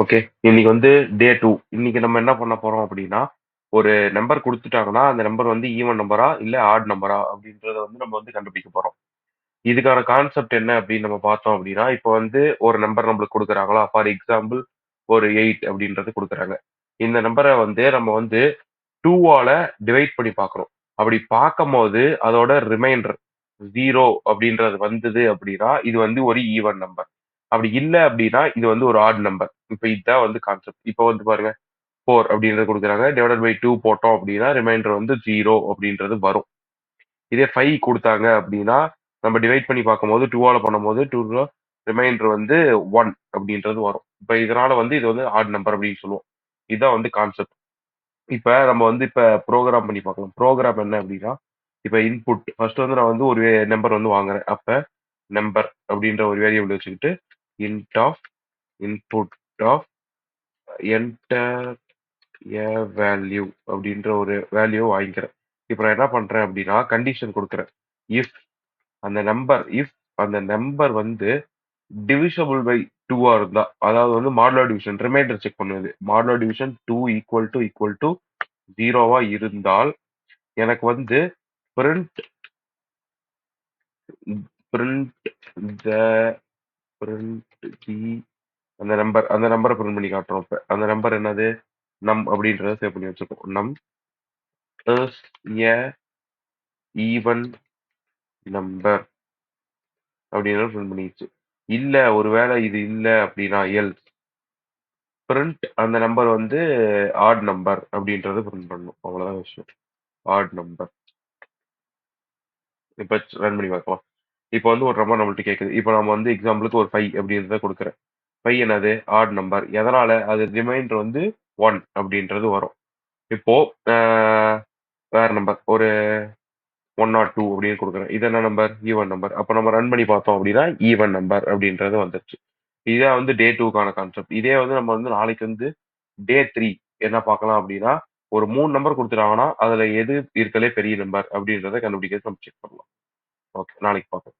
Okay. இன்னைக்கு வந்து டே 2. இன்னைக்கு நம்ம என்ன பண்ண போறோம் அப்படின்னா, ஒரு நம்பர் குடுத்துட்டாங்கன்னா, அந்த நம்பர் வந்து ஈவன் நம்பரா, இல்ல ஆட் நம்பரா அப்படின்றத வந்து நம்ம வந்து கண்டுபிடிக்க போறோம். இதுக்கான கான்செப்ட் என்ன அப்படின்னு நம்ம பார்த்தோம் அப்படின்னா, இப்போ வந்து ஒரு நம்பர் நம்மளுக்கு குடுக்குறாங்களா, ஃபார் எக்ஸாம்பிள் ஒரு 8 அப்படின்றது குடுக்குறாங்க. இந்த நம்பர வந்து நம்ம வந்து 2 ஆல டிவைட் பண்ணி பார்க்குறோம். அப்படி பார்க்கும்போது அதோட ரிமைண்டர் 0 அப்படின்றது வந்தது அப்படின்னா, இது வந்து ஒரு ஈவன் நம்பர். அப்படி இல்ல அப்படின்னா, இது வந்து ஒரு ஆட் நம்பர். இப்ப இதான் வந்து கான்செப்ட். இப்ப வந்து பாருங்க 4 அப்படின்றத குடுக்குறாங்க. டிவைடட் பை 2 போட்டோம் அப்படின்னா, ரிமைண்டர் வந்து 0 அப்படின்றது வரும். இதே 5 குடுத்தாங்க அப்படின்னா, நம்ம டிவைட் பண்ணி பார்க்கும்போது 2 ஆல பண்ணும்போது 2 ரிமைண்டர் வந்து 1 அப்படின்றது வரும். இப்ப இதனால வந்து இது வந்து ஆட் நம்பர் அப்படின்னு சொல்லுவோம். இதான் வந்து கான்செப்ட். இப்ப நம்ம வந்து இப்ப புரோகிராம் பண்ணி பார்க்கலாம். புரோகிராம் என்ன அப்படின்னா, இப்ப இன்புட் ஃபர்ஸ்ட் வந்து நான் வந்து ஒரு நம்பர் வந்து வாங்குறேன். அப்ப நம்பர் அப்படின்ற ஒரு வேரியபிள் வச்சுக்கிட்டு, int of input of enter a value அப்படின்ற ஒரு வேல்யூ வாங்கிக்கிறேன். இப்ப நான் என்ன பண்றேன் அப்படின்னா, கண்டிஷன் குடுக்குறேன். இஃப் அந்த நம்பர் வந்து டிவிசிபிள் பை 2 இருந்தா, அதாவது வந்து மாடுலோ டிவிஷன் ரிமைண்டர் செக் பண்ணுது. மாடுலோ டிவிஷன் 2 ஈக்குவல் டு 0வா இருந்தால், எனக்கு வந்து பிரிண்ட் பிரிண்ட் த பிரிண்ட் தி அந்த நம்பர பிரிண்ட் பண்ணி காட்டுறோம் இப்ப. அந்த நம்பர் என்னது? அப்படின்றத சேவ் பண்ணி வச்சிருக்கோம். நம் இஸ் எ ஈவன் நம்பர் அப்படின்றத பிரிண்ட் பண்ணிருச்சு. இல்ல ஒருவேளை இது இல்ல அப்படின்னா எல்ஸ் பிரிண்ட் அந்த நம்பர் வந்து ஆட் நம்பர் அப்படின்றத பிரிண்ட் பண்ணணும். அவ்வளவுதான் விஷயம். Add number. இப்ப ரன் பண்ணி பார்க்கலாம். இப்ப வந்து ஒரு நம்பர் நம்மள்ட்ட கேக்குது. இப்ப நம்ம வந்து எக்ஸாம்பிளுக்கு ஒரு 5 அப்படின்றத குடுக்குறேன். 5 என்னது? Add number. எதனால? அது ரிமைண்டர் வந்து 1 அப்படின்றது வரும். இப்போ அ வேற நம்பர் ஒரு 102 அப்படின்னு குடுக்குறேன். இது என்ன நம்பர்? Even number. அப்ப நம்ம ரன் பண்ணி பார்த்தோம் அப்படின்னா, ஈவன் நம்பர் அப்படின்றது வந்துருச்சு. இதான் வந்து டே 2க்கான கான்செப்ட். இதே வந்து நம்ம வந்து நாளைக்கு வந்து டே 3 என்ன பார்க்கலாம் அப்படின்னா, ஒரு 3 நம்பர் குடுத்துட்டாங்கன்னா, அதுல எது இருக்கறதுலே பெரிய நம்பர் அப்படின்றத கண்டுபிடிக்கிறதுக்கு நம்ம செக் பண்ணலாம். ஓகே. நாளைக்கு பார்ப்போம்.